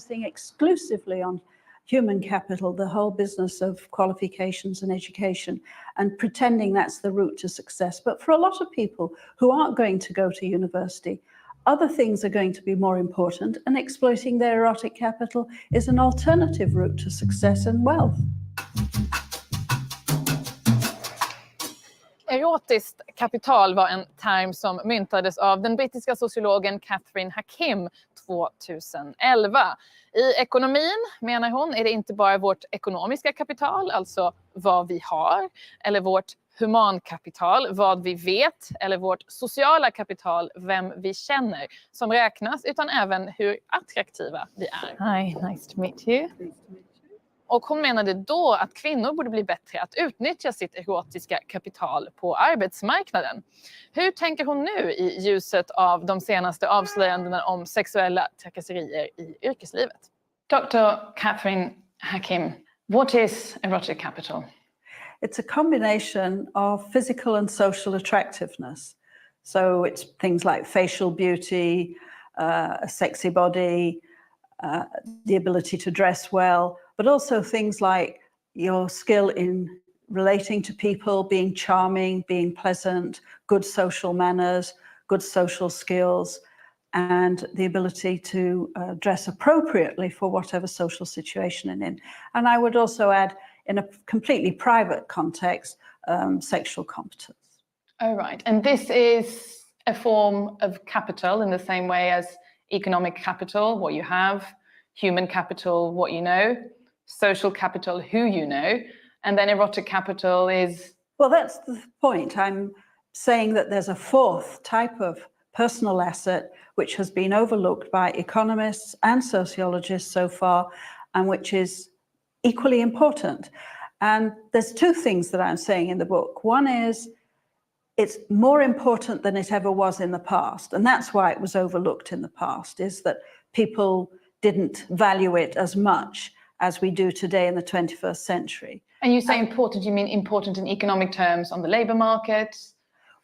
focusing exclusively on human capital, the whole business of qualifications and education, and pretending that's the route to success. But for a lot of people who aren't going to go to university, other things are going to be more important, and exploiting their erotic capital is an alternative route to success and wealth. Erotiskt kapital var en term som myntades av den brittiska sociologen Catherine Hakim 2011. I ekonomin, menar hon, är det inte bara vårt ekonomiska kapital, alltså vad vi har, eller vårt humankapital, vad vi vet, eller vårt sociala kapital, vem vi känner, som räknas, utan även hur attraktiva vi är. Hi, nice to meet you. Och hon menade då att kvinnor borde bli bättre att utnyttja sitt erotiska kapital på arbetsmarknaden. Hur tänker hon nu i ljuset av de senaste avslöjandena om sexuella trakasserier i yrkeslivet? Dr. Catherine Hakim, what is erotic capital? It's a combination of physical and social attractiveness. So it's things like facial beauty, a sexy body, the ability to dress well, but also things like your skill in relating to people, being charming, being pleasant, good social manners, good social skills, and the ability to dress appropriately for whatever social situation you're in. And I would also add, in a completely private context, sexual competence. Oh, right. And this is a form of capital in the same way as economic capital, what you have, human capital, what you know, social capital, who you know, and then erotic capital is... Well, that's the point. I'm saying that there's a fourth type of personal asset which has been overlooked by economists and sociologists so far, and which is equally important. And there's two things that I'm saying in the book. One is it's more important than it ever was in the past, and that's why it was overlooked in the past, is that people didn't value it as much as we do today in the 21st century. And you say important, you mean important in economic terms on the labor market?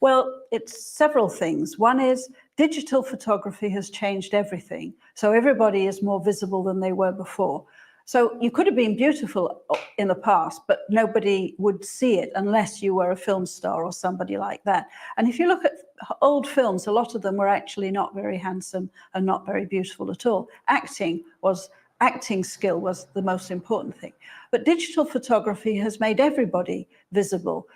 Well, it's several things. One is digital photography has changed everything. So everybody is more visible than they were before. So you could have been beautiful in the past, but nobody would see it unless you were a film star or somebody like that. And if you look at old films, a lot of them were actually not very handsome and not very beautiful at all. Acting skill was the most important thing. But digital photography has made everybody visible.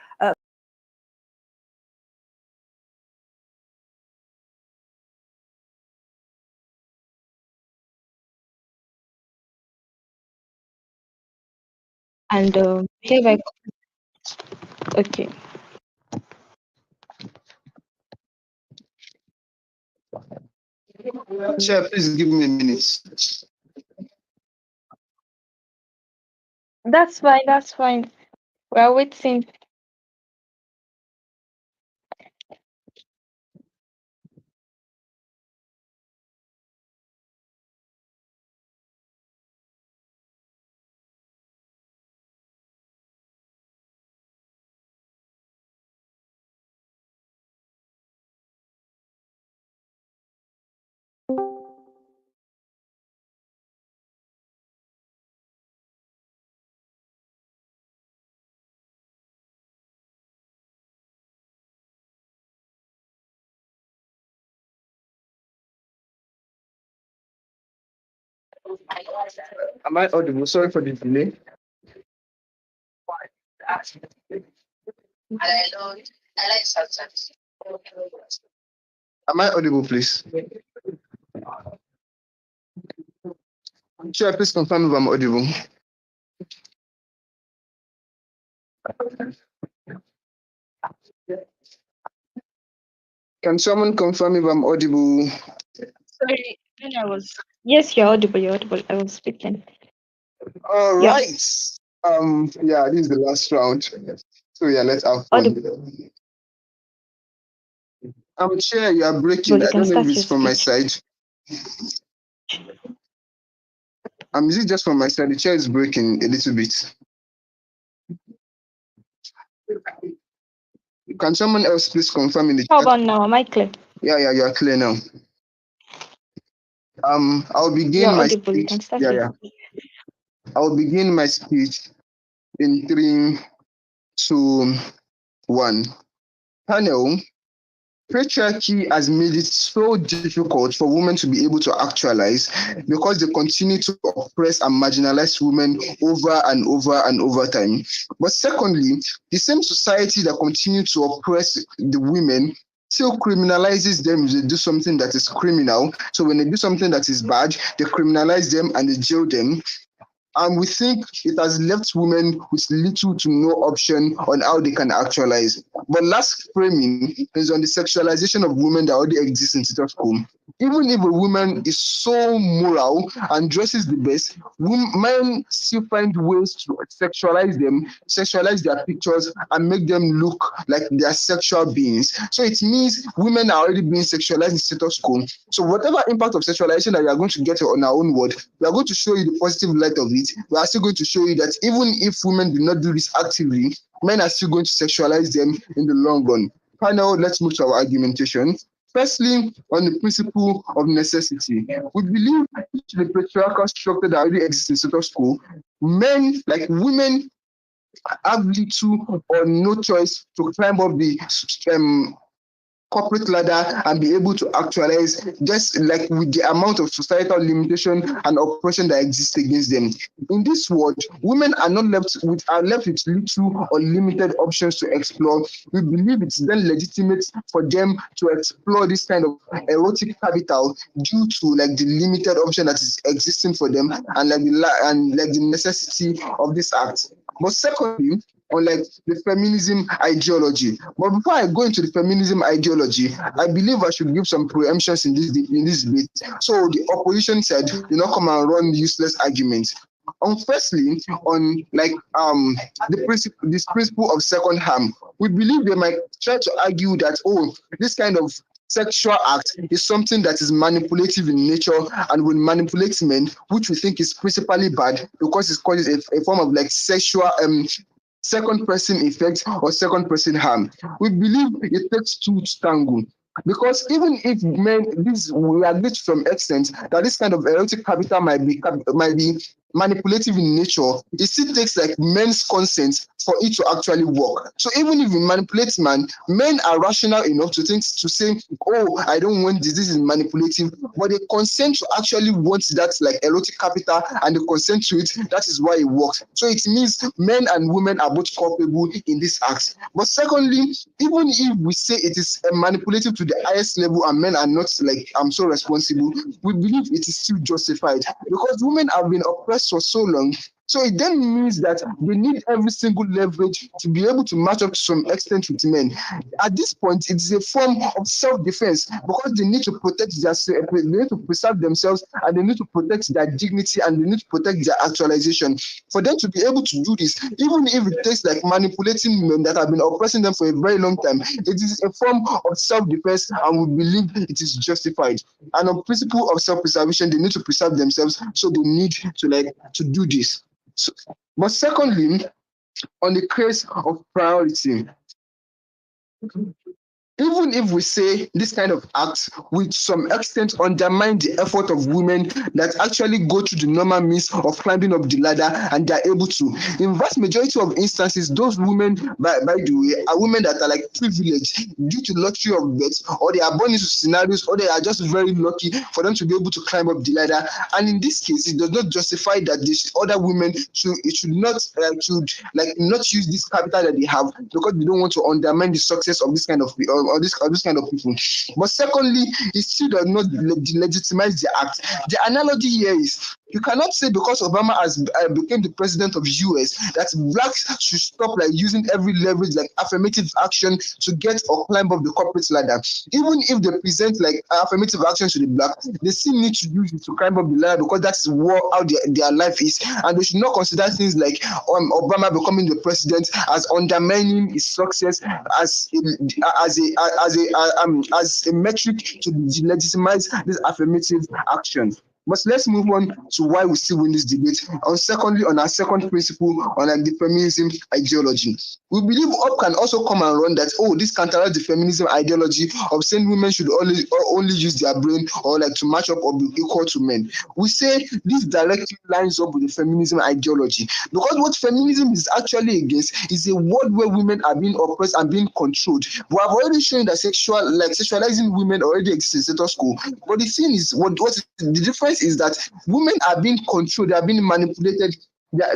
And here I okay. Chair, please give me a minute. That's fine, that's fine. We're waiting. Am I audible? Sorry for the delay. Am I audible, please? Chair, please confirm if I'm audible. Can someone confirm if I'm audible? Sorry, yes, you're audible, I was speaking. All right. Yeah, this is the last round. So yeah, let's have fun. Chair, you are breaking. I don't know if it's from my side. Is it just from my side? The chair is breaking a little bit. Can someone else please confirm in the chat? How about now? Am I clear? Yeah, you are clear now. I'll begin You're my audible. You speech. can start. Yeah. I'll begin my speech in 3, 2, 1. Panel. Patriarchy has made it so difficult for women to be able to actualize because they continue to oppress and marginalize women over and over and over time. But secondly, the same society that continues to oppress the women still criminalizes them if they do something that is criminal. So when they do something that is bad, they criminalize them and they jail them. And we think it has left women with little to no option on how they can actualize. But last framing is on the sexualization of women that already exists in status quo. Even if a woman is so moral and dresses the best, men still find ways to sexualize them, sexualize their pictures, and make them look like they are sexual beings. So it means women are already being sexualized in status quo. So whatever impact of sexualization that we are going to get on our own word, we are going to show you the positive light of it. We are still going to show you that even if women do not do this actively, men are still going to sexualize them in the long run. Panel, let's move to our argumentation. Firstly, on the principle of necessity, we believe the patriarchal structure that already exists in status quo, men, like women, have little or no choice to climb up the corporate ladder and be able to actualize, just like with the amount of societal limitation and oppression that exists against them. In this world, women are left with little or limited options to explore. We believe it's then legitimate for them to explore this kind of erotic capital due to like the limited option that is existing for them and like the necessity of this act. But secondly, on like the feminism ideology. But before I go into the feminism ideology, I believe I should give some preemptions in this debate. So the opposition said, do not come and run useless arguments. Firstly, on like this principle of second harm, we believe they might try to argue that this kind of sexual act is something that is manipulative in nature and will manipulate men, which we think is principally bad because it causes a form of like sexual second person effect or second person harm. We believe it takes two to tango. Because even if we agree to some extent that this kind of erotic capital might be manipulative in nature, it still takes like men's consent for it to actually work. So even if we manipulate men are rational enough to say, I don't want this is manipulative, but they consent to actually want that like erotic capital and they consent to it. That is why it works. So it means men and women are both culpable in this act. But secondly, even if we say it is manipulative to the highest level and men are not like so responsible, we believe it is still justified because women have been oppressed for so long. So it then means that they need every single leverage to be able to match up to some extent with men. At this point, it is a form of self-defense because they need to protect they need to preserve themselves and they need to protect their dignity and they need to protect their actualization. For them to be able to do this, even if it takes like manipulating men that have been oppressing them for a very long time, it is a form of self-defense and we believe it is justified. And on principle of self-preservation, they need to preserve themselves, so they need to do this. So, but secondly, on the case of priority, even if we say this kind of acts with some extent undermine the effort of women that actually go through the normal means of climbing up the ladder and they're able to, in vast majority of instances, those women, by the way, are women that are like privileged due to lottery of birth, or they are born into scenarios, or they are just very lucky for them to be able to climb up the ladder. And in this case, it does not justify that these other women should not use this capital that they have because they don't want to undermine the success of this kind of or this kind of people. But secondly, it still does not legitimize the act. The analogy here is you cannot say because Obama has became the president of the US that blacks should stop like using every leverage like affirmative action to get or climb up the corporate ladder. Even if they present like affirmative action to the black, they still need to use it to climb up the ladder because that is how their life is, and they should not consider things like Obama becoming the president as undermining his success as a metric to legitimize this affirmative action. But let's move on to why we still win this debate. Secondly, on our second principle, on like the feminism ideology. We believe UP can also come and run that, oh, this counteracts the feminism ideology of saying women should only use their brain or like to match up or be equal to men. We say this directly lines up with the feminism ideology, because what feminism is actually against is a world where women are being oppressed and being controlled. We have already shown that sexualizing women already exists in status quo. But the thing is, the difference is that women are being controlled, they are being manipulated.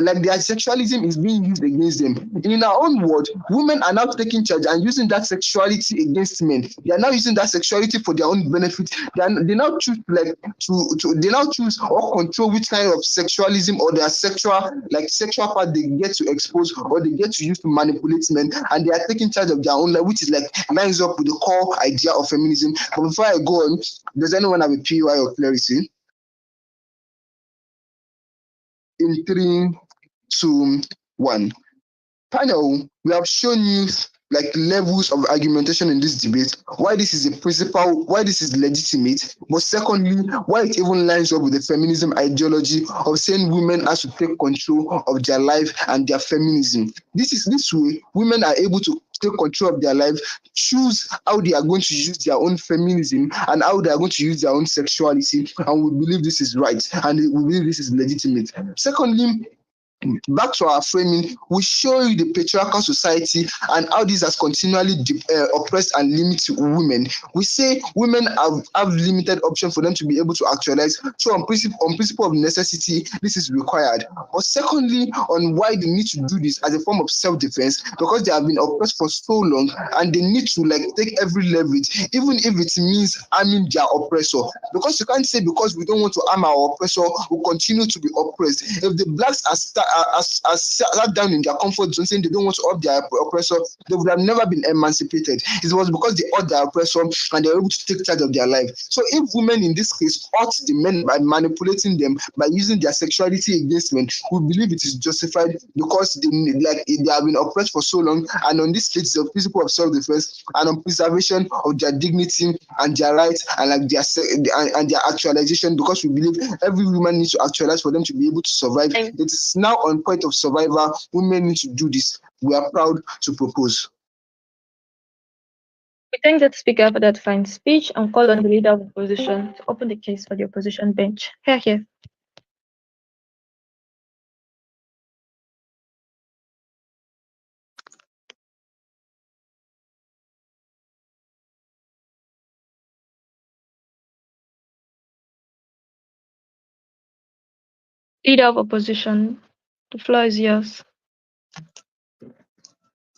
Like their sexualism is being used against them. In our own world, women are now taking charge and using that sexuality against men. They are now using that sexuality for their own benefit. They now choose they now choose or control which kind of sexualism or their sexual part they get to expose or they get to use to manipulate men, and they are taking charge of their own life, which is like lines up with the core idea of feminism. But before I go on, does anyone have a PY or clarity? In 3, 2, 1. Panel, we have shown you like levels of argumentation in this debate, why this is a principle, why this is legitimate, but secondly, why it even lines up with the feminism ideology of saying women have to take control of their life and their feminism. This way, women are able to take control of their life, choose how they are going to use their own feminism and how they are going to use their own sexuality, and we believe this is right and we believe this is legitimate. Secondly, back to our framing, we show you the patriarchal society and how this has continually oppressed and limited women. We say women have limited option for them to be able to actualize. So on principle of necessity, this is required. But secondly, on why they need to do this as a form of self-defense, because they have been oppressed for so long and they need to like take every leverage, even if it means harming their oppressor. Because you can't say because we don't want to harm our oppressor, we continue to be oppressed. If the blacks are sat down in their comfort zone saying they don't want to up their oppressor, they would have never been emancipated. It was because they upped their oppressor and they were able to take charge of their life. So if women in this case hurt the men by manipulating them, by using their sexuality against men, we believe it is justified because they have been oppressed for so long, and on this case the principle of self-defense and on preservation of their dignity and their rights and like their actualization, because we believe every woman needs to actualize for them to be able to survive. It is now on point of survival. Women need to do this. We are proud to propose. We thank the speaker for that fine speech and call on the leader of the opposition to open the case for the opposition bench. Here. Leader of opposition, the floor is yours.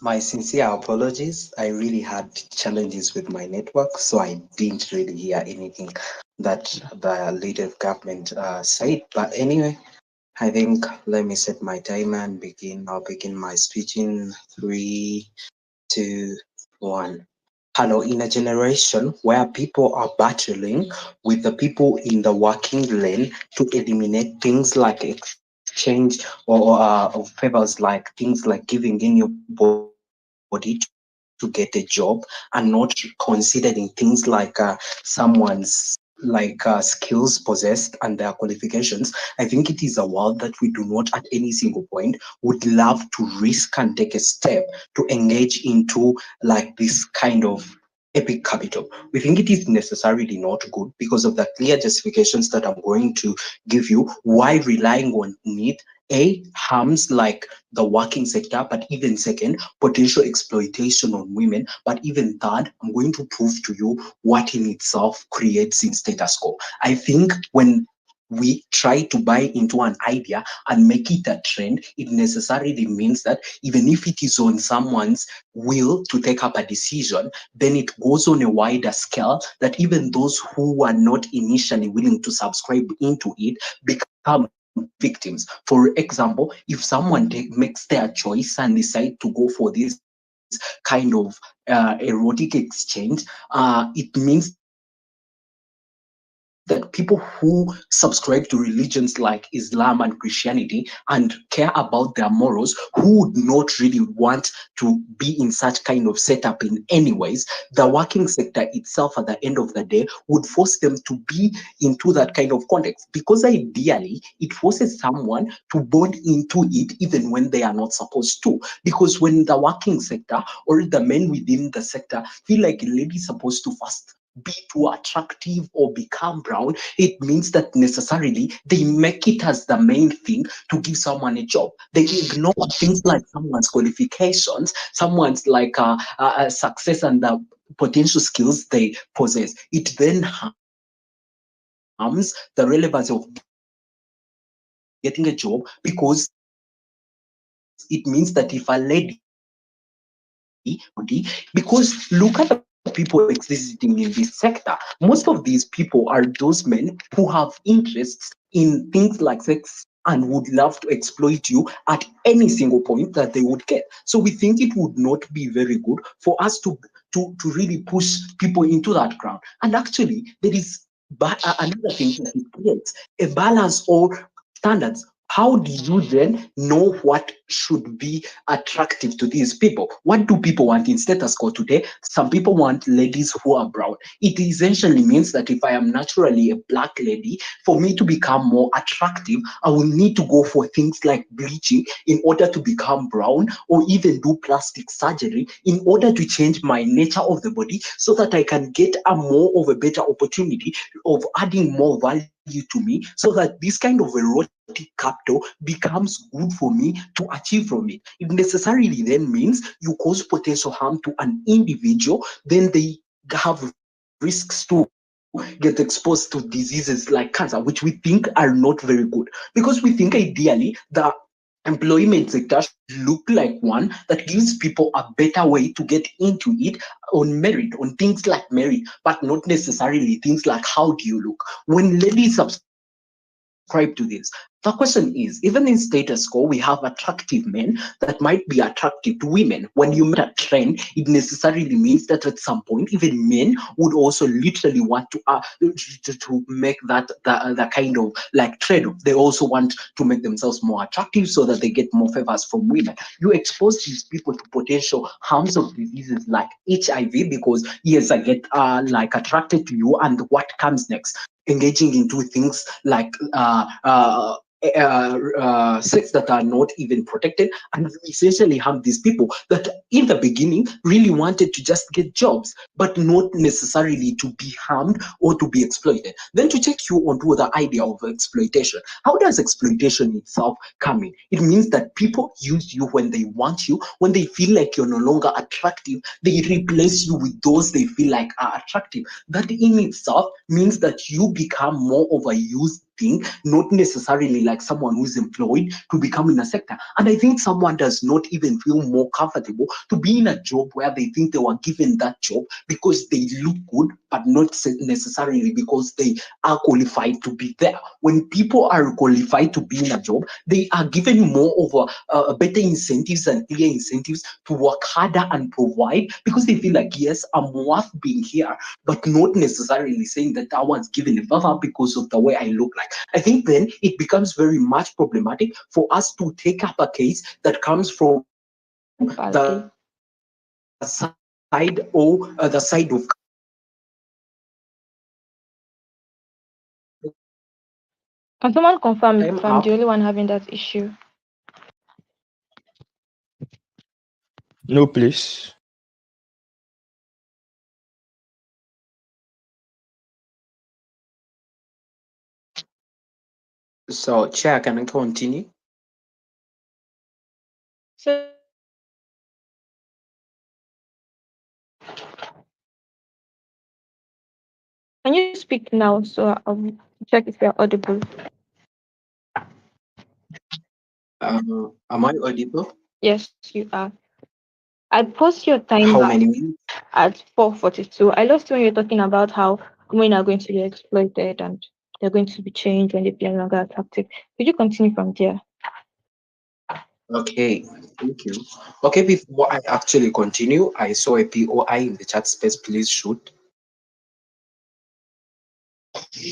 My sincere apologies. I really had challenges with my network, so I didn't really hear anything that the leader of government said. But anyway, I think let me set my timer and begin. I'll begin my speech in 3, 2, 1. Hello, in a generation where people are battling with the people in the working lane to eliminate things like exchange or favors, like things like giving in your body to get a job and not considering things like someone's skills possessed and their qualifications. I think it is a world that we do not at any single point would love to risk and take a step to engage into like this kind of epic capital. We think it is necessarily not good because of the clear justifications that I'm going to give you why relying on it harms like the working sector, but even second, potential exploitation on women, but even third, I'm going to prove to you what in itself creates in status quo. I think when we try to buy into an idea and make it a trend, it necessarily means that even if it is on someone's will to take up a decision, then it goes on a wider scale that even those who were not initially willing to subscribe into it become victims. For example, if someone makes their choice and decide to go for this kind of erotic exchange, it means that people who subscribe to religions like Islam and Christianity and care about their morals, who would not really want to be in such kind of setup in any ways, the working sector itself at the end of the day would force them to be into that kind of context, because ideally it forces someone to bond into it even when they are not supposed to. Because when the working sector or the men within the sector feel like a lady is supposed to first be too attractive or become brown, it means that necessarily they make it as the main thing to give someone a job. They ignore things like someone's qualifications, someone's like success and the potential skills they possess. It then harms the relevance of getting a job, because it means that if a lady, because look at the people existing in this sector, most of these people are those men who have interests in things like sex and would love to exploit you at any single point that they would get. So we think it would not be very good for us to really push people into that ground. And actually, there is another thing that it creates a balance or standards. How do you then know what should be attractive to these people? What do people want in status quo today? Some people want ladies who are brown. It essentially means that if I am naturally a black lady, for me to become more attractive, I will need to go for things like bleaching in order to become brown, or even do plastic surgery in order to change my nature of the body, so that I can get a more of a better opportunity of adding more value to me, so that this kind of erotic capital becomes good for me to achieve from it. It necessarily then means you cause potential harm to an individual, then they have risks to get exposed to diseases like cancer, which we think are not very good, because we think ideally the employment sector should look like one that gives people a better way to get into it on merit, on things like merit, but not necessarily things like how do you look. When ladies subscribe to this, the question is, even in status quo, we have attractive men that might be attractive to women. When you make a trend, it necessarily means that at some point, even men would also literally want to make that the kind of like trade-off. They also want to make themselves more attractive so that they get more favors from women. You expose these people to potential harms of diseases like HIV, because yes, I get like attracted to you, and what comes next? Engaging into things like sex that are not even protected, and essentially harm these people that in the beginning really wanted to just get jobs, but not necessarily to be harmed or to be exploited. Then to take you onto the idea of exploitation, how does exploitation itself come in? It means that people use you when they want you. When they feel like you're no longer attractive, they replace you with those they feel like are attractive. That in itself means that you become more of a used thing, not necessarily like someone who's employed to become in a sector. And I think someone does not even feel more comfortable to be in a job where they think they were given that job because they look good, but not necessarily because they are qualified to be there. When people are qualified to be in a job, they are given more of a better incentives and clear incentives to work harder and provide, because they feel like, yes, I'm worth being here, but not necessarily saying that I was given a favor because of the way I look like. I think then it becomes very much problematic for us to take up a case that comes from the side or the side of. Can someone confirm if I'm up. the only one having that issue? No, please. So, Chair, can I continue? So can you speak now so I'll check if you're audible? Am I audible? Yes, you are. I post your How timer many minutes? at 4:42. I lost when you're talking about how women are going to be exploited and they're going to be changed when they be no longer attractive. Could you continue from there? Okay, thank you. Okay, before I actually continue, I saw a POI in the chat space. Please shoot.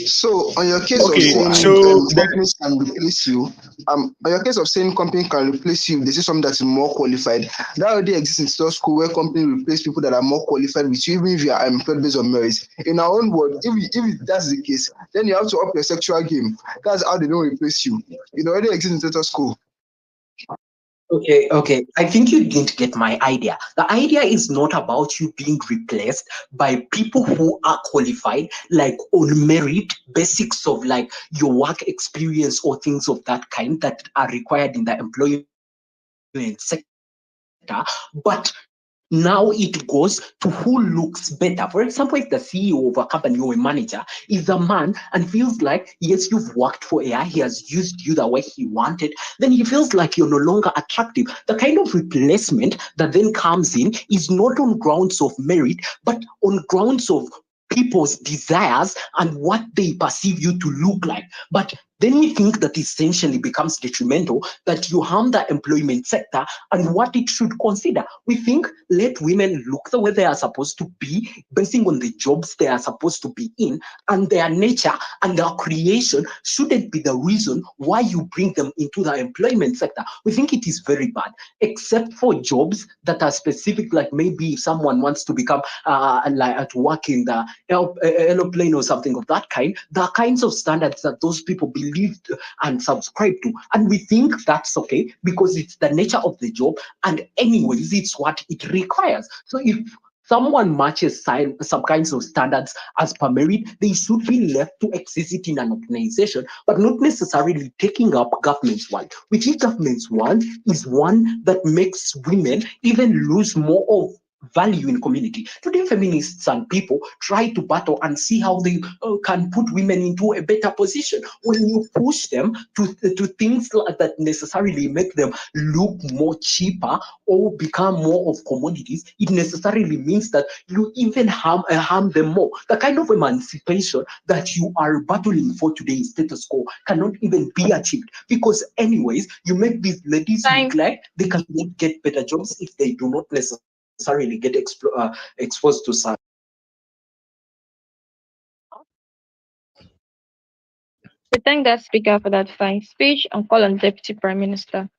So on your case of Okay, saying so the companies can replace you, on your case of saying company can replace you, if they say something that's more qualified. That already exists in status quo where companies replace people that are more qualified with you, even if you are employed based on merit. In our own world, if that's the case, then you have to up your sexual game. That's how they don't replace you. It already exists in status quo. Okay. I think you didn't get my idea. The idea is not about you being replaced by people who are qualified, like on merit, basics of like your work experience or things of that kind that are required in the employment sector. But now it goes to who looks better. For example, if the CEO of a company or a manager is a man and feels like, yes, you've worked for AI, he has used you the way he wanted, then he feels like you're no longer attractive. The kind of replacement that then comes in is not on grounds of merit, but on grounds of people's desires and what they perceive you to look like. But then we think that essentially becomes detrimental, that you harm the employment sector and what it should consider. We think let women look the way they are supposed to be, basing on the jobs they are supposed to be in, and their nature and their creation shouldn't be the reason why you bring them into the employment sector. We think it is very bad, except for jobs that are specific, like maybe if someone wants to become like to work in the aeroplane or something of that kind. There are kinds of standards that those people believed and subscribe to, and we think that's okay because it's the nature of the job, and anyways it's what it requires. So if someone matches some kinds of standards as per merit, they should be left to exist in an organization, but not necessarily taking up government's one. We think government's one is one that makes women even lose more of value in community. Today, feminists and people try to battle and see how they can put women into a better position. When you push them to things like that necessarily make them look more cheaper or become more of commodities, it necessarily means that you even harm them more. The kind of emancipation that you are battling for today in status quo cannot even be achieved, because anyways, you make these ladies look like they cannot get better jobs if they do not necessarily get exposed to such. We thank that speaker for that fine speech and call on Deputy Prime Minister.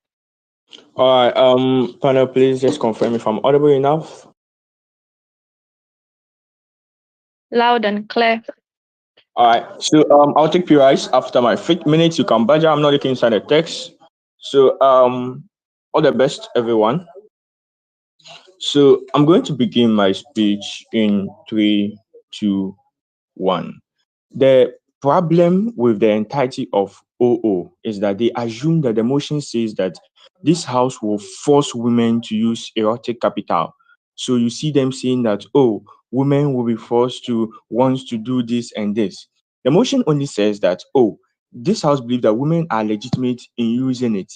all right, panel, please just confirm if I'm audible enough. Loud and clear. All right, so I'll take PRIs after my 5 minutes. You can badger. I'm not looking inside the text. So all the best, everyone. So I'm going to begin my speech in 3, 2, 1. The problem with the entirety of OO is that they assume that the motion says that this house will force women to use erotic capital. So you see them saying that, oh, women will be forced to want to do this and this. The motion only says that, oh, this house believes that women are legitimate in using it.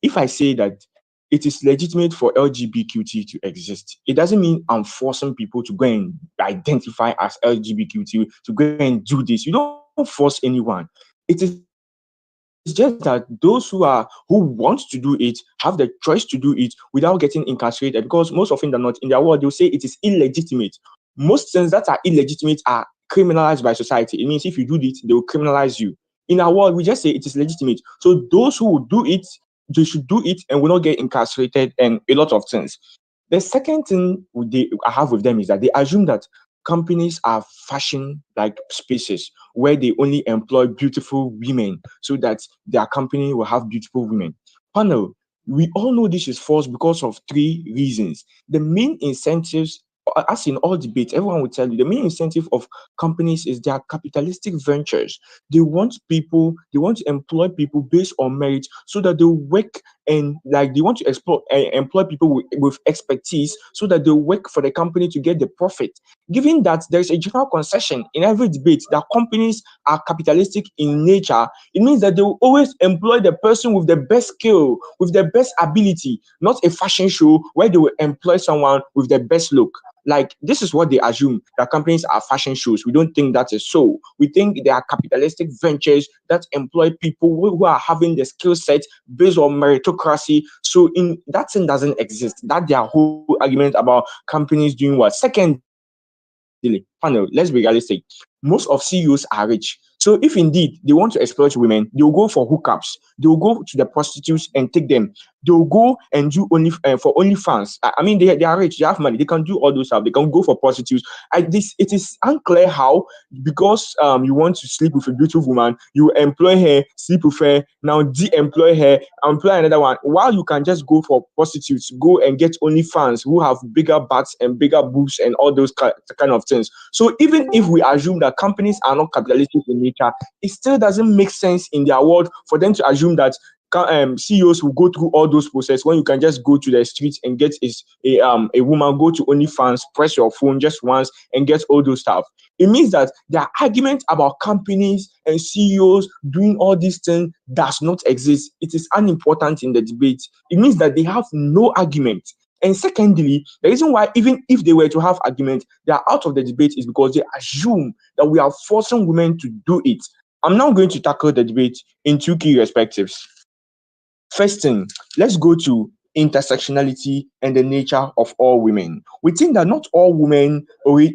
If I say that it is legitimate for LGBTQT to exist, it doesn't mean I'm forcing people to go and identify as LGBTQT to go and do this. You don't force anyone. It is just that those who want to do it have the choice to do it without getting incarcerated, because most often than not in their world they'll say it is illegitimate. Most things that are illegitimate are criminalized by society. It means if you do it, they will criminalize you. In our world, we just say it is legitimate. So those who will do it, they should do it and will not get incarcerated and a lot of things. The second thing I have with them is that they assume that companies are fashion like spaces where they only employ beautiful women so that their company will have beautiful women. Panel, we all know this is false because of 3 reasons. The main incentives, as in all debates, everyone will tell you the main incentive of companies is their capitalistic ventures. They want to employ people based on merit so that they work and like they want to employ people with expertise so that they work for the company to get the profit. Given that there is a general concession in every debate that companies are capitalistic in nature, it means that they will always employ the person with the best skill, with the best ability, not a fashion show where they will employ someone with the best look. Like, this is what they assume, that companies are fashion shows. We don't think that is so. We think they are capitalistic ventures that employ people who are having the skill set based on meritocracy. So in that thing doesn't exist. That their whole argument about companies doing what. Secondly, Delay, panel, let's be realistic. Most of CEOs are rich. So if indeed they want to exploit women, they will go for hookups. They will go to the prostitutes and take them. They will go and do only for OnlyFans. I mean, they are rich. They have money. They can do all those stuff. They can go for prostitutes. It is unclear how, because you want to sleep with a beautiful woman, you employ her, sleep with her, now de-employ her, employ another one. While you can just go for prostitutes, go and get OnlyFans who have bigger butts and bigger boobs and all those kind of things. So even if we assume that companies are not capitalistic in nature, it still doesn't make sense in their world for them to assume that CEOs will go through all those processes when you can just go to the streets and get a woman, go to OnlyFans, press your phone just once and get all those stuff. It means that their argument about companies and CEOs doing all these things does not exist. It is unimportant in the debate. It means that they have no argument. And secondly, the reason why, even if they were to have argument, they are out of the debate is because they assume that we are forcing women to do it. I'm now going to tackle the debate in two key perspectives. First thing, let's go to intersectionality and the nature of all women. We think that not all women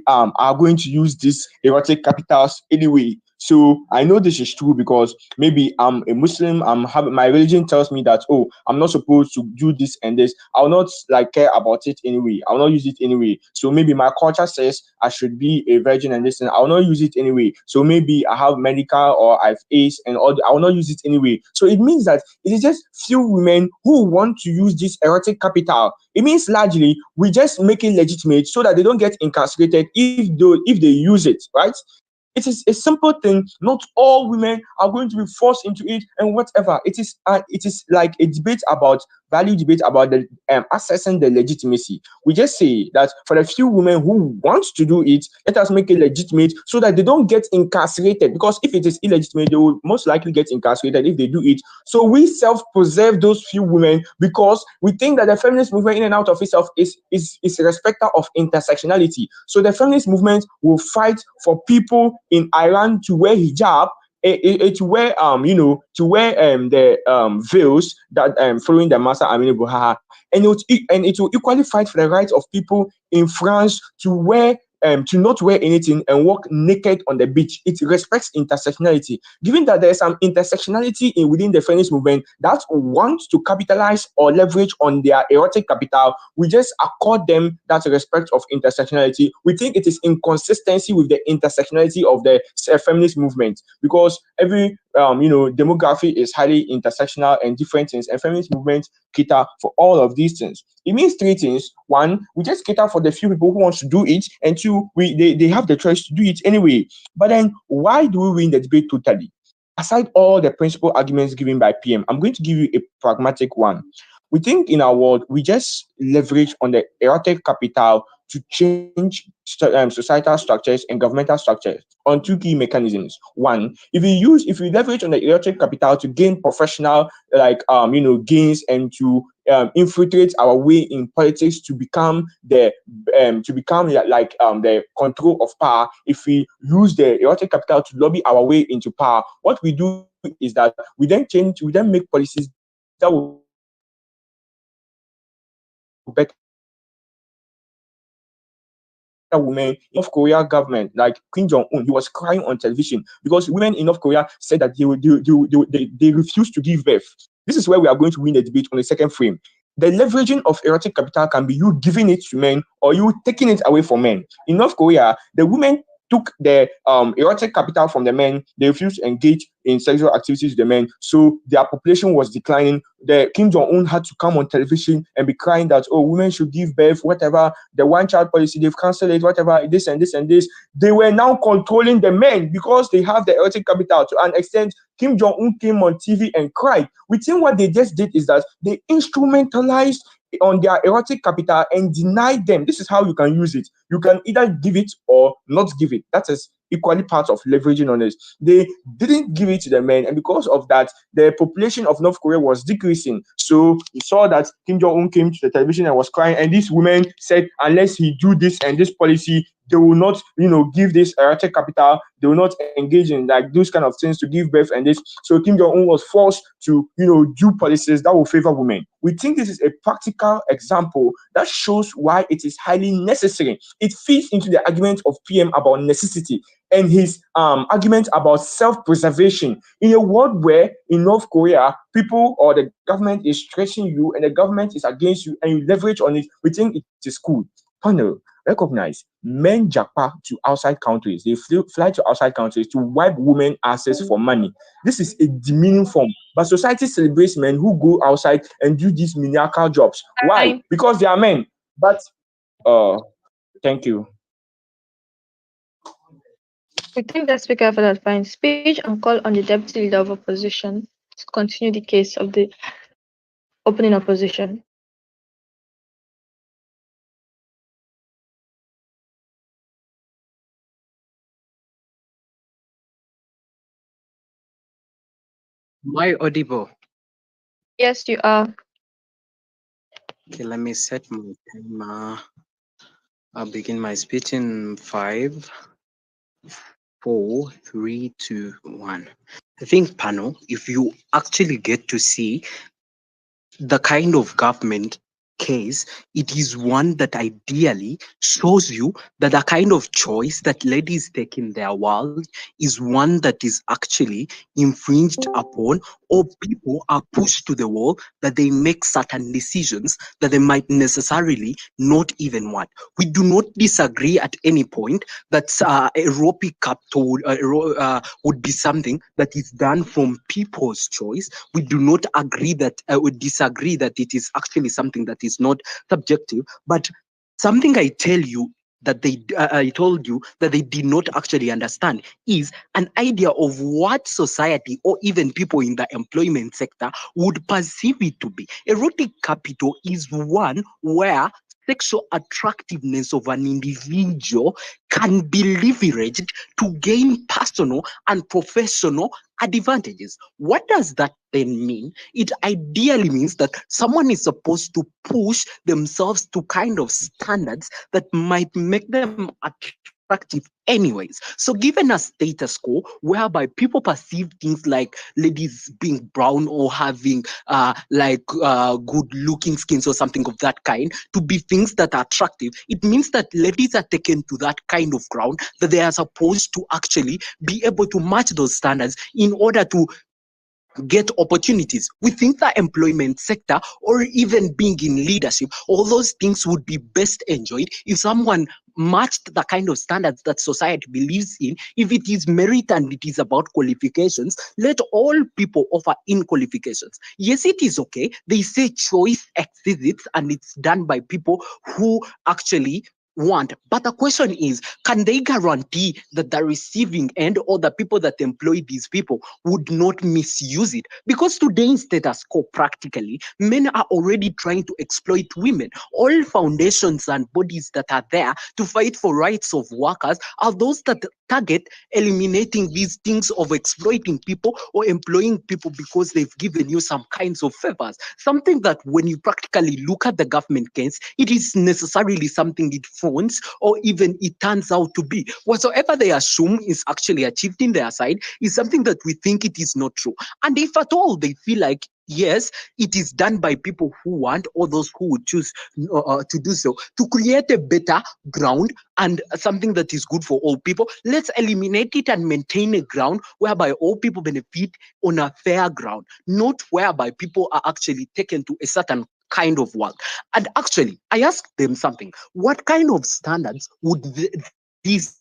are going to use these erotic capitals anyway. So I know this is true because maybe I'm a Muslim, my religion tells me that, oh, I'm not supposed to do this and this. I'll not care about it anyway. I'll not use it anyway. So maybe my culture says I should be a virgin and this, and I'll not use it anyway. So maybe I have medical or I've ACE and all, I will not use it anyway. So it means that it is just few women who want to use this erotic capital. It means largely we just make it legitimate so that they don't get incarcerated if they use it, right? It is a simple thing. Not all women are going to be forced into it and whatever. It is like a debate about value debate about the assessing the legitimacy. We just say that for the few women who want to do it, let us make it legitimate so that they don't get incarcerated. Because if it is illegitimate, they will most likely get incarcerated if they do it. So we self-preserve those few women because we think that the feminist movement in and out of itself is a respecter of intersectionality. So the feminist movement will fight for people in Iran to wear hijab, to wear the veils that following the Master Aminu Buhari, and it will equally fight for the rights of people in France to wear to not wear anything and walk naked on the beach. It respects intersectionality. Given that there is some intersectionality within the feminist movement that wants to capitalize or leverage on their erotic capital, we just accord them that respect of intersectionality. We think it is inconsistency with the intersectionality of the feminist movement because every demography is highly intersectional and different things, and feminist movements cater for all of these things. It means three things. One, we just cater for the few people who want to do it, and two, they have the choice to do it anyway. But then why do we win the debate totally? Aside all the principal arguments given by PM, I'm going to give you a pragmatic one. We think in our world, we just leverage on the erotic capital to change societal structures and governmental structures on two key mechanisms. One, if we leverage on the erotic capital to gain professional gains and to infiltrate our way in politics to become the control of power. If we use the erotic capital to lobby our way into power, what we do is that we then make policies that will better women in North Korea government, like Kim Jong-un. He was crying on television because women in North Korea said that they refused to give birth. This is where we are going to win the debate on the second frame. The leveraging of erotic capital can be you giving it to men or you taking it away from men. In North Korea, the women took the erotic capital from the men. They refused to engage in sexual activities with the men, so their population was declining. The Kim Jong-un had to come on television and be crying that, oh, women should give birth, whatever, the one-child policy, they've cancelled it, whatever, this and this and this. They were now controlling the men because they have the erotic capital. To an extent, Kim Jong-un came on TV and cried. We think what they just did is that they instrumentalized on their erotic capital and denied them. This is how you can use it. You can either give it or not give it. That is equally part of leveraging on this. They didn't give it to the men, and because of that, the population of North Korea was decreasing. So you saw that Kim Jong-un came to the television and was crying, and these women said, unless he do this and this policy, they will not, give this erotic capital. They will not engage in like those kind of things to give birth and this. So Kim Jong-un was forced to, do policies that will favor women. We think this is a practical example that shows why it is highly necessary. It fits into the argument of PM about necessity and his argument about self-preservation. In a world where in North Korea, people or the government is stressing you and the government is against you and you leverage on it, we think it is cool. Panel, recognize men japa to outside countries. They fly to outside countries to wipe women access for money. This is a demeaning form. But society celebrates men who go outside and do these miracle jobs. Why? Because they are men. But thank you. We thank the Speaker for that fine speech and call on the Deputy Leader of Opposition to continue the case of the opening opposition. Am I audible? Yes, you are. Okay, let me set my timer. I'll begin my speech in 5, 4, 3, 2, 1. I think, panel, if you actually get to see the kind of government case, it is one that ideally shows you that the kind of choice that ladies take in their world is one that is actually infringed upon, or people are pushed to the wall that they make certain decisions that they might necessarily not even want. We do not disagree at any point that aerobic capital would be something that is done from people's choice. We do not agree that we disagree that it is actually something that is not subjective, but something I told you that they did not actually understand is an idea of what society or even people in the employment sector would perceive it to be. Erotic capital is one where sexual attractiveness of an individual can be leveraged to gain personal and professional advantages. What does that then mean? It ideally means that someone is supposed to push themselves to kind of standards that might make them attractive anyways. So given a status quo whereby people perceive things like ladies being brown or having good looking skins or something of that kind to be things that are attractive, it means that ladies are taken to that kind of ground that they are supposed to actually be able to match those standards in order to get opportunities within the employment sector or even being in leadership. All those things would be best enjoyed if someone matched the kind of standards that society believes in. If it is merit and it is about qualifications, let all people offer in qualifications. Yes, it is okay. They say choice exists and it's done by people who actually want. But the question is, can they guarantee that the receiving end or the people that employ these people would not misuse it? Because today in status quo, practically, men are already trying to exploit women. All foundations and bodies that are there to fight for rights of workers are those that target eliminating these things of exploiting people or employing people because they've given you some kinds of favors. Something that when you practically look at the government case, it is necessarily something it fronts or even it turns out to be. Whatsoever they assume is actually achieved in their side is something that we think it is not true. And if at all they feel like, yes, it is done by people who want or those who would choose to do so, to create a better ground and something that is good for all people, let's eliminate it and maintain a ground whereby all people benefit on a fair ground, not whereby people are actually taken to a certain kind of work. And actually, I asked them something. What kind of standards would these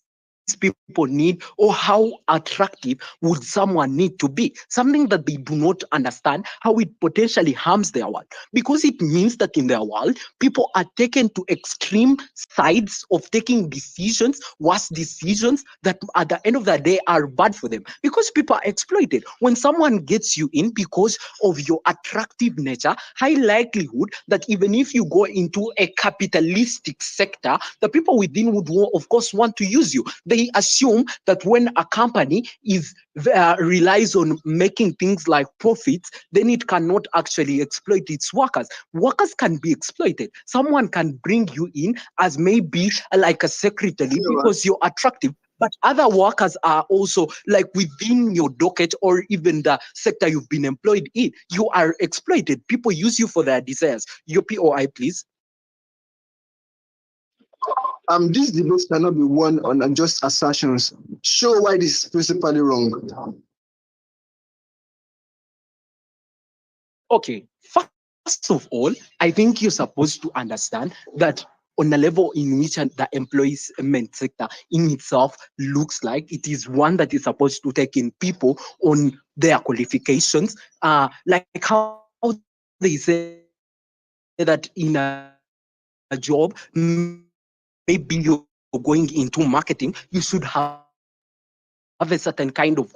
people need, or how attractive would someone need to be? Something that they do not understand how it potentially harms their world, because it means that in their world people are taken to extreme sides of taking decisions, worse decisions that at the end of the day are bad for them, because people are exploited. When someone gets you in because of your attractive nature, high likelihood that even if you go into a capitalistic sector, the people within would of course want to use you. They I assume that when a company is relies on making things like profits, then it cannot actually exploit its workers. Workers can be exploited. Someone can bring you in as maybe like a secretary because you're attractive, but other workers are also like within your docket or even the sector you've been employed in. You are exploited. People use you for their desires. Your POI, please. This debate cannot be won on unjust assertions. Show why this is principally wrong. Okay, first of all, I think you're supposed to understand that on a level in which the employment sector in itself looks like, it is one that is supposed to take in people on their qualifications, like how they say that in a job, maybe you're going into marketing, you should have a certain kind of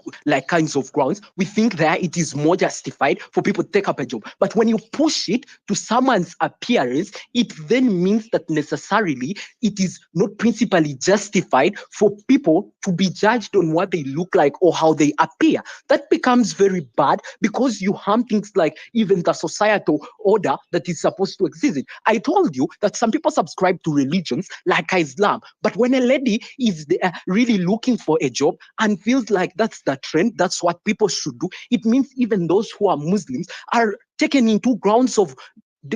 kinds of grounds. We think that it is more justified for people to take up a job. But when you push it to someone's appearance, it then means that necessarily it is not principally justified for people to be judged on what they look like or how they appear. That becomes very bad because you harm things like even the societal order that is supposed to exist. I told you that some people subscribe to religions like Islam, but when a lady is really looking for a job and feels like that's the trend, that's what people should do, it means even those who are Muslims are taken into grounds of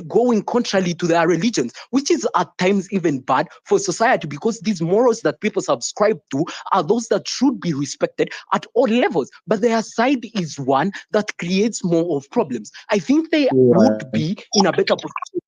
going contrary to their religions, which is at times even bad for society because these morals that people subscribe to are those that should be respected at all levels. But their side is one that creates more of problems. I think they would be in a better position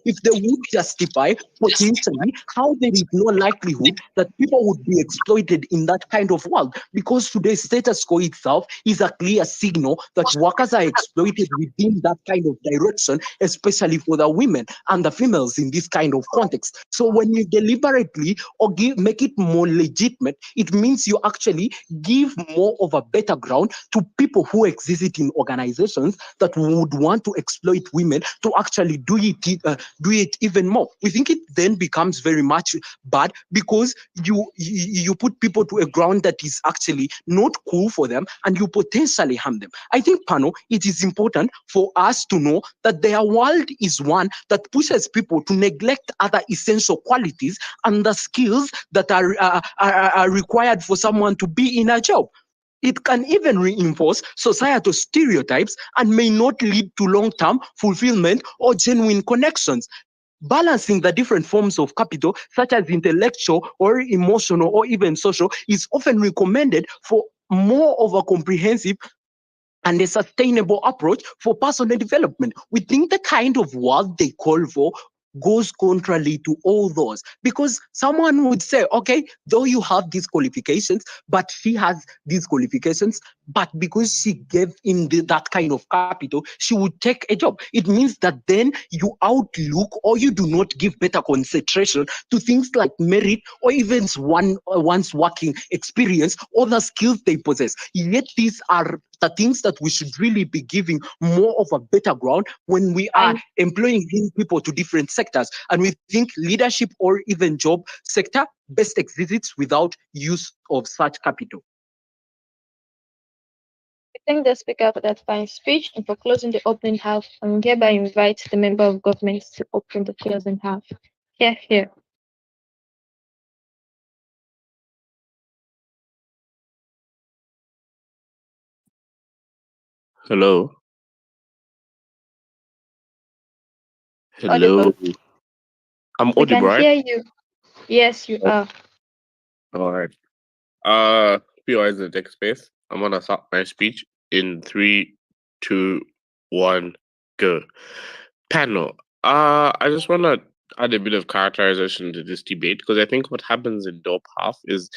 if they would justify potentially how there is no likelihood that people would be exploited in that kind of world, because today's status quo itself is a clear signal that workers are exploited within that kind of direction, especially for the women and the females in this kind of context. So when you deliberately or make it more legitimate, it means you actually give more of a better ground to people who exist in organizations that would want to exploit women to actually do it even more. We think it then becomes very much bad because you put people to a ground that is actually not cool for them and you potentially harm them. I think, Pano, it is important for us to know that their world is one that pushes people to neglect other essential qualities and the skills that are required for someone to be in a job. It can even reinforce societal stereotypes and may not lead to long-term fulfillment or genuine connections. Balancing the different forms of capital, such as intellectual or emotional or even social, is often recommended for more of a comprehensive and a sustainable approach for personal development. We think the kind of world they call for goes contrary to all those, because someone would say, okay, though you have these qualifications, but she has these qualifications, but because she gave in that kind of capital, she would take a job. It means that then you outlook or you do not give better concentration to things like merit or even one's working experience or the skills they possess. Yet these are the things that we should really be giving more of a better ground when we are employing people to different sectors. And we think leadership or even job sector best exists without use of such capital. I thank the speaker for that fine speech and for closing the opening half, and hereby invite the member of government to open the closing half. Here. Hello. Audible. I'm We audible, can right? hear you. Yes, you are. All right. PY is the tech space. I'm gonna start my speech in 3, 2, 1, go. Panel. I just wanna add a bit of characterization to this debate because I think what happens in dope half is,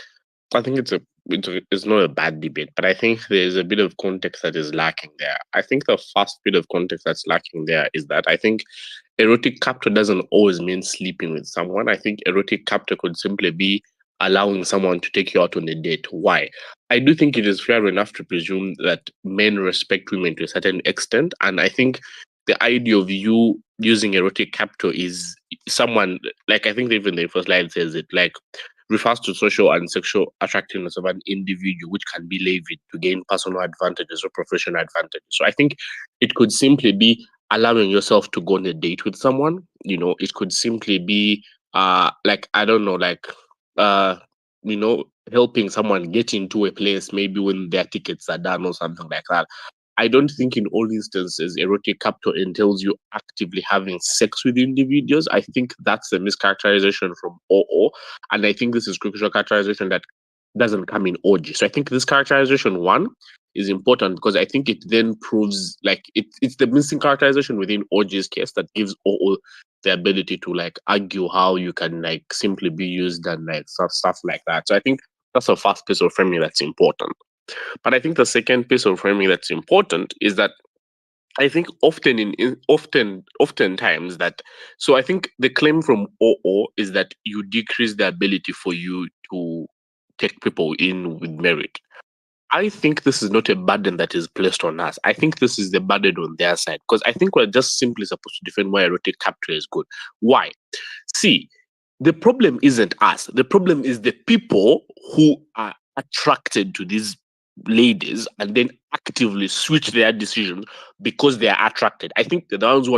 I think it's not a bad debate, but I think there's a bit of context that is lacking there. I think the first bit of context that's lacking there is that I think erotic capture doesn't always mean sleeping with someone. I think erotic capture could simply be allowing someone to take you out on a date. Why? I do think it is fair enough to presume that men respect women to a certain extent. And I think the idea of you using erotic capture is someone, like I think even the first line says it, like refers to social and sexual attractiveness of an individual, which can be levied to gain personal advantages or professional advantages. So I think it could simply be allowing yourself to go on a date with someone. You know, it could simply be like, I don't know, like you know, helping someone get into a place maybe when their tickets are done or something like that. I don't think in all instances erotic capture entails you actively having sex with individuals. I think that's a mischaracterization from OO. And I think this is crucial characterization that doesn't come in orgy. So I think this characterization one is important because I think it then proves like it's the missing characterization within orgy's case that gives OO the ability to like argue how you can like simply be used and like stuff like that. So I think that's the first piece of framing that's important. But I think the second piece of framing that's important is that I think oftentimes that, so I think the claim from OO is that you decrease the ability for you to take people in with merit. I think this is not a burden that is placed on us. I think this is the burden on their side because I think we're just simply supposed to defend why erotic capture is good. Why? See, the problem isn't us. The problem is the people who are attracted to these ladies and then actively switch their decisions because they are attracted. I think the ones who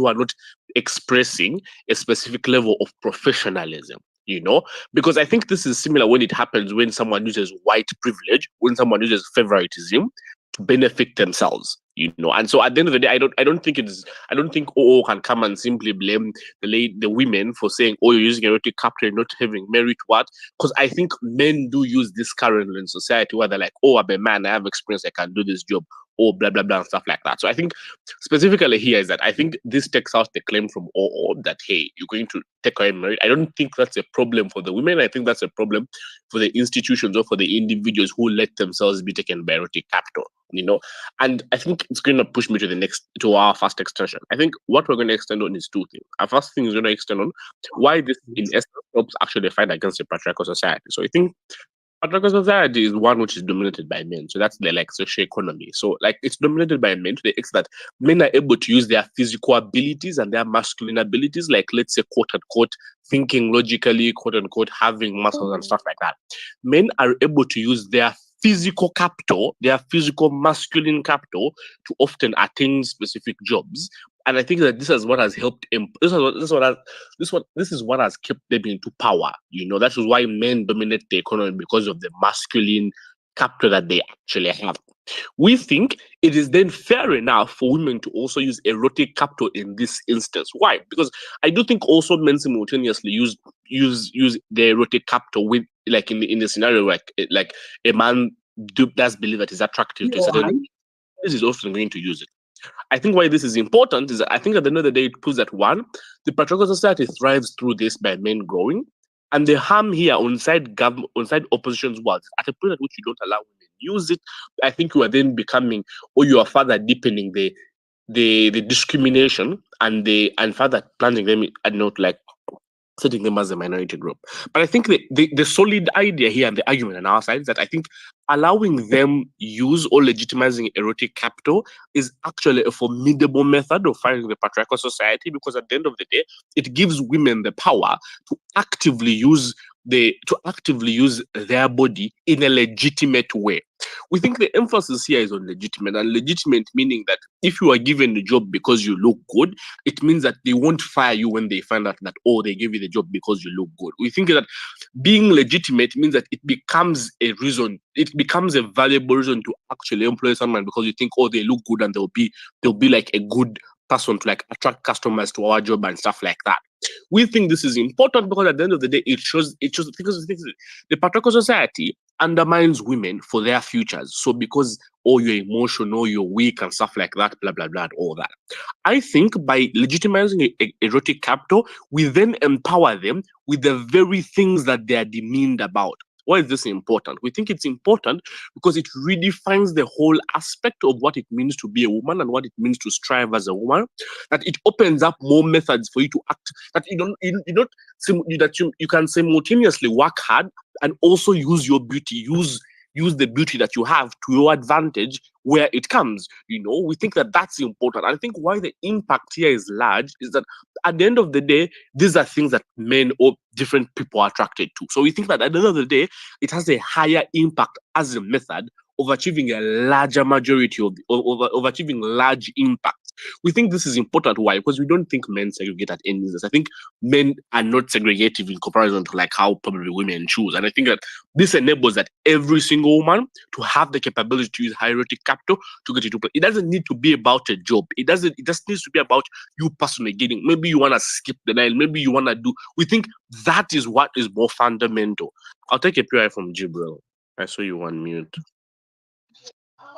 are not expressing a specific level of professionalism, you know, because I think this is similar when it happens when someone uses white privilege, when someone uses favoritism to benefit themselves, you know. And so at the end of the day, I don't think OO can come and simply blame the women for saying, oh, you're using erotic capture, not having merit, what? Because I think men do use this currently in society where they're like, oh, I'm a man, I have experience, I can do this job, or blah blah blah and stuff like that. So I think specifically here is that I think this takes out the claim from OO that hey, you're going to take away merit. I don't think that's a problem for the women. I think that's a problem for the institutions or for the individuals who let themselves be taken by erotic capture, you know. And I think it's going to push me to our first extension. I think what we're going to extend on is two things. Our first thing is going to extend on why this in essence helps actually fight against the patriarchal society. So I think patriarchal society is one which is dominated by men. So that's the like social economy. So like it's dominated by men to the extent that men are able to use their physical abilities and their masculine abilities, like let's say quote unquote thinking logically, quote unquote having muscles and stuff like that. Men are able to use their physical capital, their physical masculine capital to often attain specific jobs. And I think that this is what has helped him. This is what has kept them into power. You know, that is why men dominate the economy because of the masculine capital that they actually have. We think it is then fair enough for women to also use erotic capital in this instance. Why? Because I do think also men simultaneously use the erotic capital with like in the scenario like a man does believe that is attractive to a certain. This is often going to use it. I think why this is important is that I think at the end of the day, it proves that one, the patriarchal society thrives through this by men growing, and the harm here on side opposition's words at a point at which you don't allow women use it. I think you are then becoming, or you are further deepening the discrimination and further planting them and not like setting them as a minority group. But I think the solid idea here and the argument on our side is that I think allowing them use or legitimizing erotic capital is actually a formidable method of fighting the patriarchal society, because at the end of the day, it gives women the power to actively use their body in a legitimate way. We think the emphasis here is on legitimate, and legitimate meaning that if you are given the job because you look good, it means that they won't fire you when they find out that, oh, they gave you the job because you look good. We think that being legitimate means that it becomes a valuable reason to actually employ someone because you think, oh, they look good and they'll be like a good person to like attract customers to our job and stuff like that. We think this is important because at the end of the day, it shows because the patriarchal society undermines women for their futures. So because, oh, you're emotional, you're weak and stuff like that, blah, blah, blah, all that. I think by legitimizing erotic capital, we then empower them with the very things that they are demeaned about. Why is this important? We think it's important because it redefines the whole aspect of what it means to be a woman and what it means to strive as a woman. That it opens up more methods for you to act. That you can simultaneously work hard and also use your beauty, use use the beauty that you have to your advantage where it comes. We think that that's important. I think why the impact here is large is that at the end of the day, these are things that men or different people are attracted to. So we think that at the end of the day, it has a higher impact as a method of achieving a larger majority of achieving large impacts. We think this is important. Why? Because we don't think men segregate at any business. I think men are not segregative in comparison to like how probably women choose. And I think that this enables that every single woman to have the capability to use erotic capital to get into play. It doesn't need to be about a job. It just needs to be about you personally getting. Maybe you want to skip the line. Maybe you want to do. We think that is what is more fundamental. I'll take a PI from Jibril. I saw you on mute.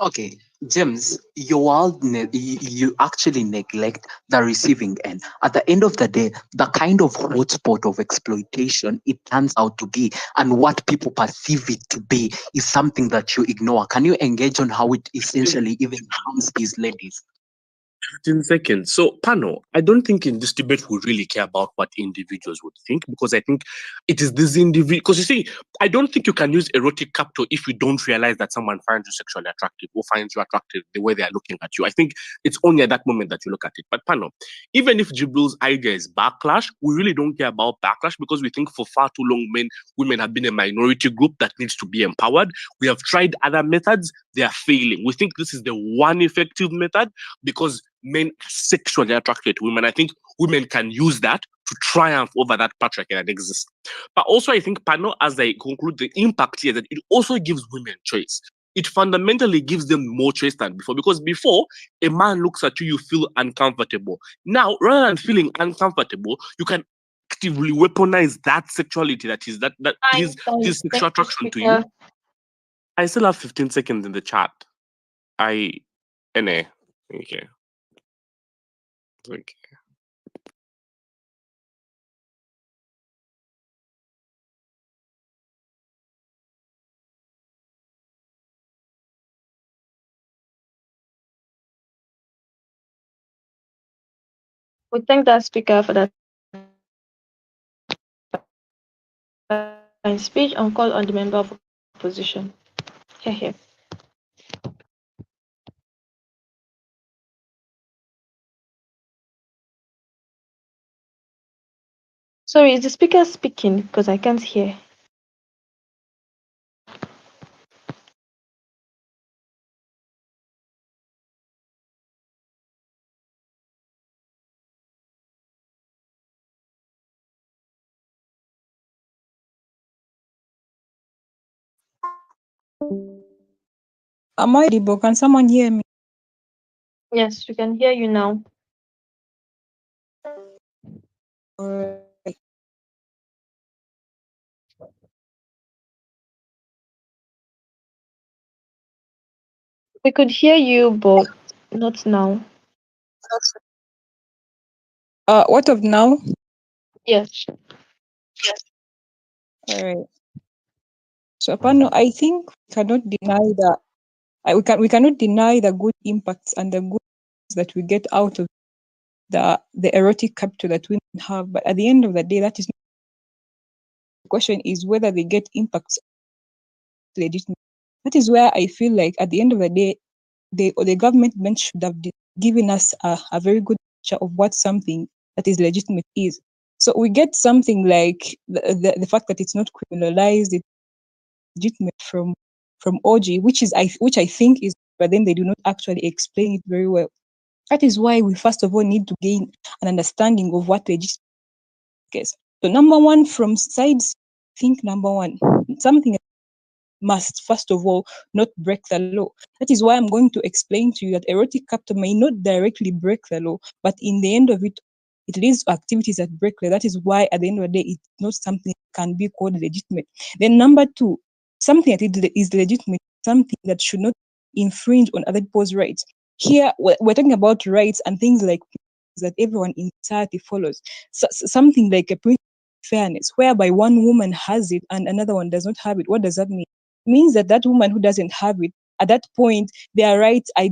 Okay, James, you actually neglect the receiving end. At the end of the day, the kind of hotspot of exploitation it turns out to be and what people perceive it to be is something that you ignore. Can you engage on how it essentially even harms these ladies? 15 seconds. So, Pano, I don't think in this debate we really care about what individuals would think, because I think it is this individual. Because you see, I don't think you can use erotic capital if you don't realize that someone finds you sexually attractive or finds you attractive the way they are looking at you. I think it's only at that moment that you look at it. But Pano, even if Jibril's idea is backlash, we really don't care about backlash because we think for far too long women have been a minority group that needs to be empowered. We have tried other methods, they are failing. We think this is the one effective method because men are sexually attracted to women. I think women can use that to triumph over that patriarchy that exists. But also, I think, Pano, as I conclude, the impact here that it also gives women choice. It fundamentally gives them more choice than before. Because before, a man looks at you, you feel uncomfortable. Now, rather than feeling uncomfortable, you can actively weaponize that sexuality that is his sexual attraction to you. I still have 15 seconds in the chat. Okay. Okay. We thank that speaker for that speech and call on the member of opposition. Here. Sorry, is the speaker speaking? Because I can't hear. Am I audible? Can someone hear me? Yes, we can hear you now. Alright. We could hear you, but not now. What of now? Yes. All right. So, Apano, I think we cannot deny that we cannot deny the good impacts and the good that we get out of the erotic capital that women have. But at the end of the day, that is not the question. Is whether they get impacts legitimate. That is where I feel like at the end of the day, the government should have given us a very good picture of what something that is legitimate is. So we get something like the fact that it's not criminalized, it's legitimate from OG, which I think is, but then they do not actually explain it very well. That is why we first of all need to gain an understanding of what legitimate is. So number one, from sides, something must first of all not break the law. That is why I'm going to explain to you that erotic capital may not directly break the law, but in the end of it, it leads to activities that break law. That is why at the end of the day, it's not something that can be called legitimate. Then number two, something that is legitimate, something that should not infringe on other people's rights. Here, we're talking about rights and things like that everyone in society follows. So, something like a principle of fairness, whereby one woman has it and another one does not have it. What does that mean? It means that woman who doesn't have it, at that point, their rights are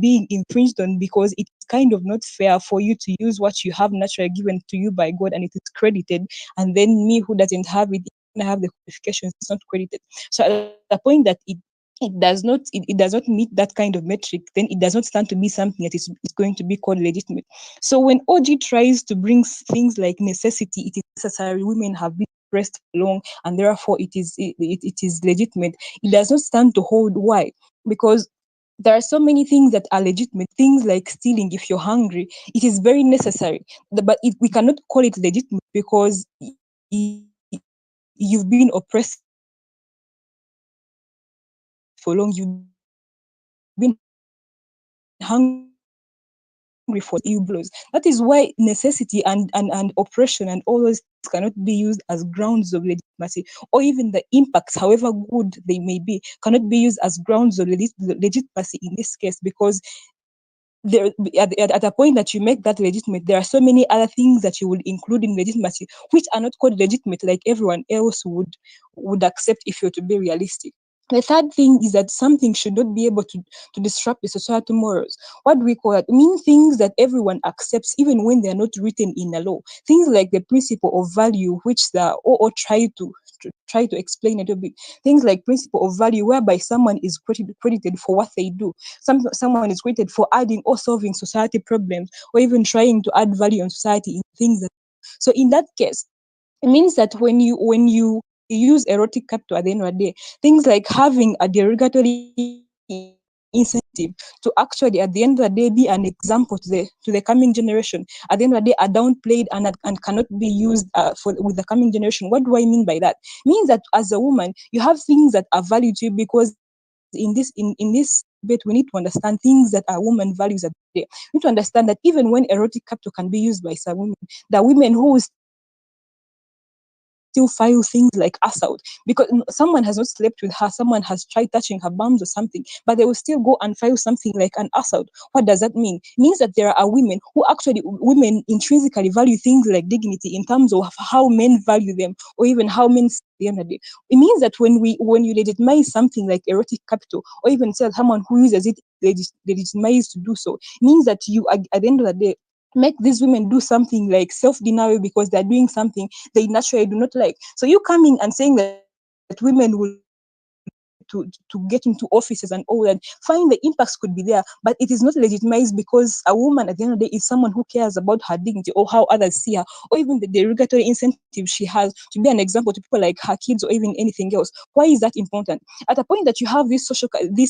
being infringed on, because it's kind of not fair for you to use what you have naturally given to you by God and it is credited, and then me who doesn't have it have the qualifications, it's not credited. So at the point that it does not meet that kind of metric, then it does not stand to be something that is going to be called legitimate. So when OG tries to bring things like necessity, it is necessary, women have been oppressed for long, and therefore it is legitimate, it does not stand to hold. Why? Because there are so many things that are legitimate, things like stealing if you're hungry, it is very necessary, but we cannot call it legitimate because you've been oppressed for long, you've been hungry for ill blows. That is why necessity and oppression and all those cannot be used as grounds of legitimacy, or even the impacts, however good they may be, cannot be used as grounds of legitimacy in this case, because there, at a point that you make that legitimate, there are so many other things that you would include in legitimacy which are not called legitimate, like everyone else would accept if you're to be realistic. The third thing is that something should not be able to disrupt the societal morals. What do we call it? Mean things that everyone accepts even when they are not written in the law. Things like the principle of value, which the OO try to explain a little bit. Things like principle of value, whereby someone is credited for what they do. Someone is credited for adding or solving society problems, or even trying to add value in society in things that. So in that case, it means that when you use erotic capital at the end of the day, things like having a derogatory incentive to actually at the end of the day be an example to the coming generation, at the end of the day are downplayed and cannot be used with the coming generation. What do I mean by that? It means that as a woman, you have things that are valued to you, because in this debate, we need to understand things that are women values at the day. We need to understand that even when erotic capital can be used by some women, there are women who still file things like assault because someone has not slept with her, someone has tried touching her bums or something, but they will still go and file something like an assault. What does that mean? It means that there are women intrinsically value things like dignity in terms of how men value them, or even how men see the end of the day. It means that when you legitimize something like erotic capital, or even tell someone who uses it legitimize to do so, it means that you at the end of the day make these women do something like self-denial because they're doing something they naturally do not like. So you coming and saying that women will to get into offices and all that, fine, the impacts could be there, but it is not legitimized because a woman at the end of the day is someone who cares about her dignity or how others see her, or even the derogatory incentive she has to be an example to people like her kids or even anything else. Why is that important? At a point that you have this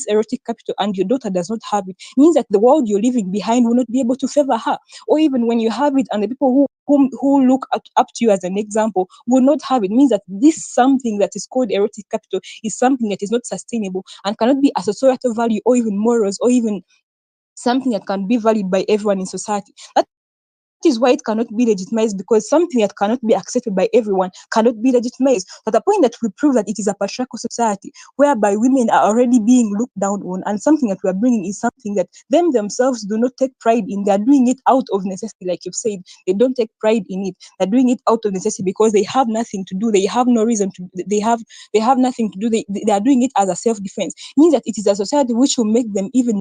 erotic capital and your daughter does not have it, means that the world you're leaving behind will not be able to favor her. Or even when you have it and the people who look up to you as an example will not have it, means that this something that is called erotic capital is something that is not sustainable and cannot be a societal value or even morals or even something that can be valued by everyone in society. That is why it cannot be legitimized, because something that cannot be accepted by everyone cannot be legitimized. At the point that we prove that it is a patriarchal society whereby women are already being looked down on, and something that we are bringing is something that themselves do not take pride in. They are doing it out of necessity, like you've said. They don't take pride in it. They're doing it out of necessity because they have nothing to do. They have no reason to. They have nothing to do. They are doing it as a self-defense. It means that it is a society which will make them even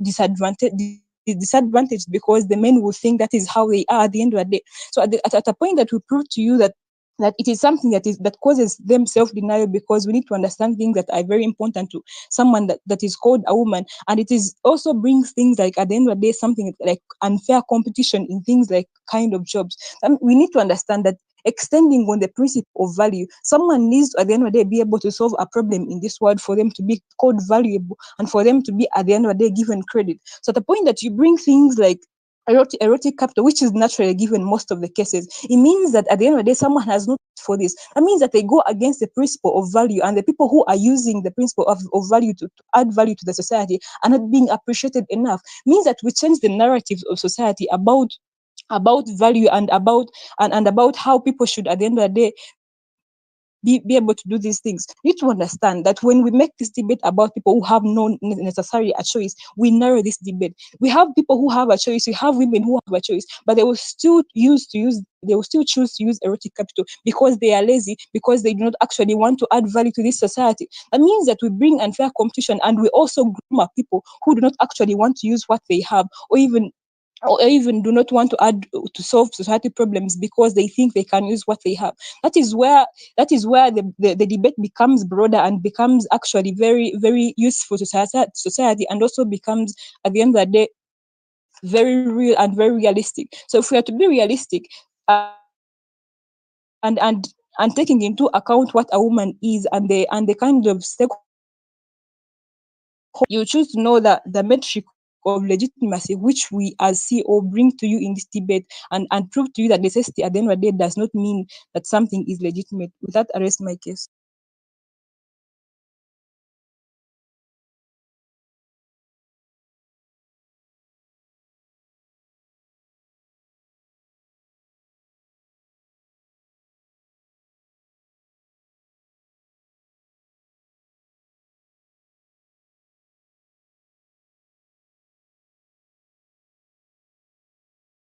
disadvantaged because the men will think that is how they are at the end of the day. So at a point that we prove to you that it is something that causes them self-denial, because we need to understand things that are very important to someone that is called a woman, and it is also brings things like at the end of the day something like unfair competition in things like kind of jobs. And we need to understand that extending on the principle of value, someone needs to at the end of the day be able to solve a problem in this world for them to be called valuable and for them to be at the end of the day given credit. So at the point that you bring things like erotic capital, which is naturally given most of the cases, it means that at the end of the day someone has not for this. That means that they go against the principle of value, and the people who are using the principle of value to add value to the society are not being appreciated enough. It means that we change the narrative of society about value and about how people should at the end of the day be able to do these things. You need to understand that when we make this debate about people who have no necessarily a choice, we narrow this debate. We have people who have a choice, we have women who have a choice, but they will still choose to use erotic capital because they are lazy, because they do not actually want to add value to this society. That means that we bring unfair competition, and we also groom up people who do not actually want to use what they have, or even or even do not want to add to solve society problems because they think they can use what they have. That is where the debate becomes broader and becomes actually very, very useful to society, and also becomes, at the end of the day, very real and very realistic. So if we are to be realistic, and taking into account what a woman is and the kind of stake, you choose to know that the metric of legitimacy which we as CEO bring to you in this debate, and prove to you that necessity at the end of the day does not mean that something is legitimate. With that, I rest my case.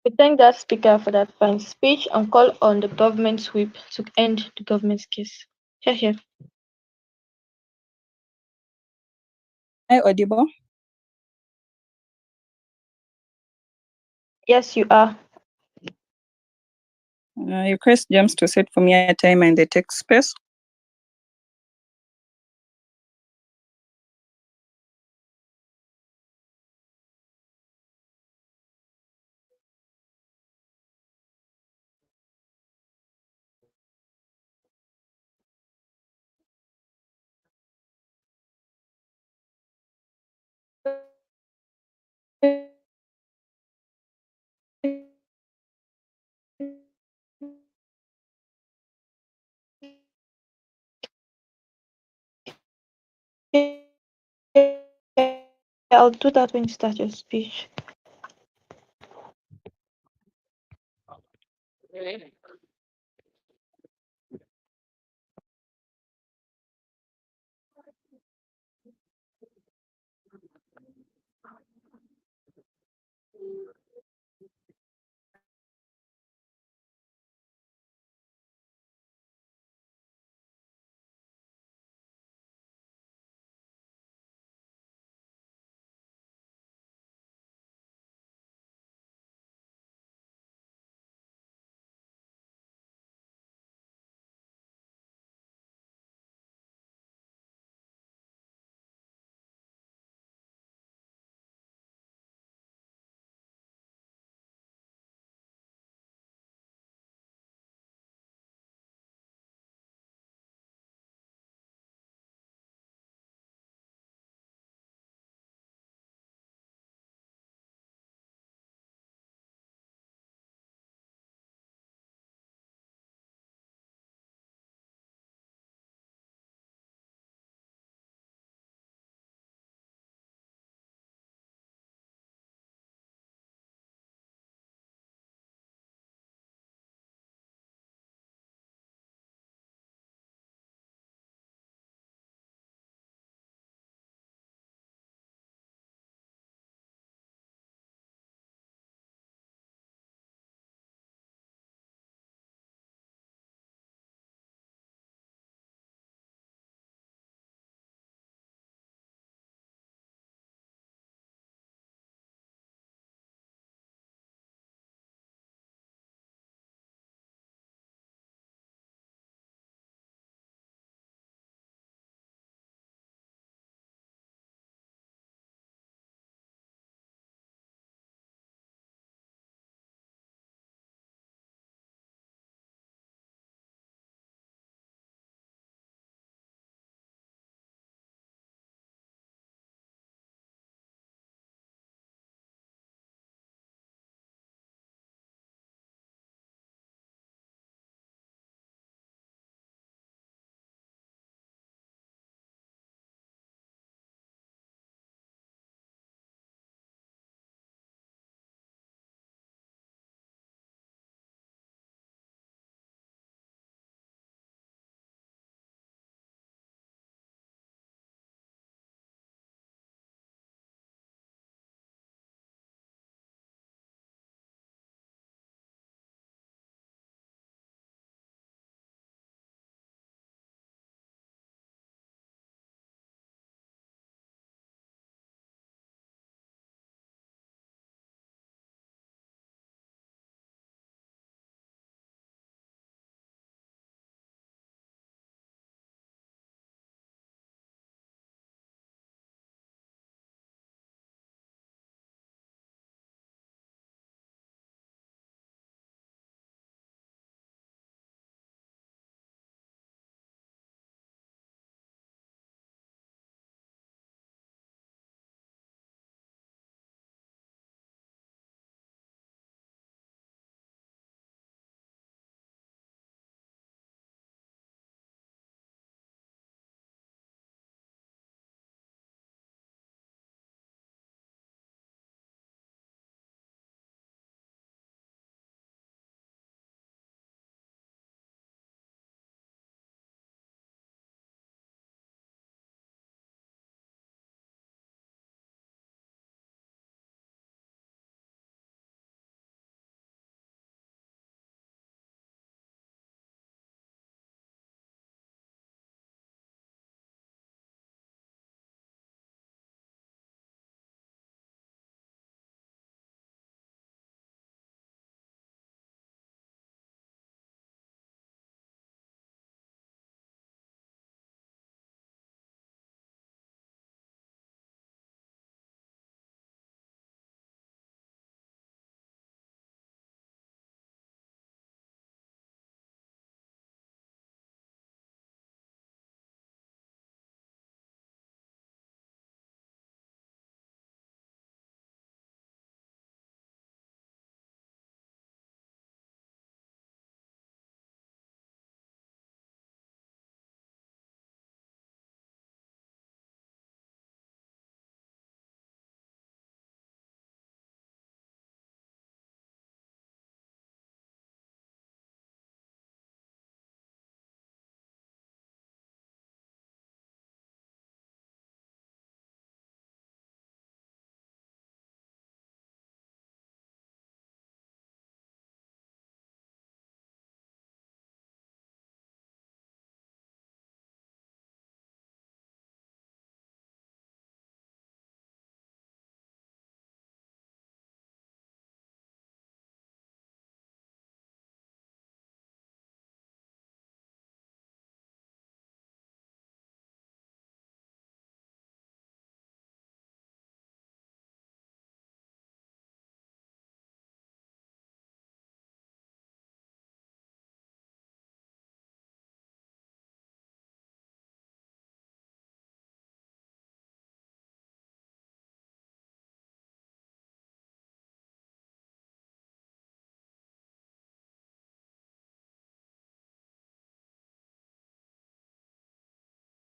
We thank that speaker for that fine speech and call on the government whip to end the government's case. Here. Am I audible? Yes, you are. Request James to set for me a time in the text space. I'll do that when you start your speech.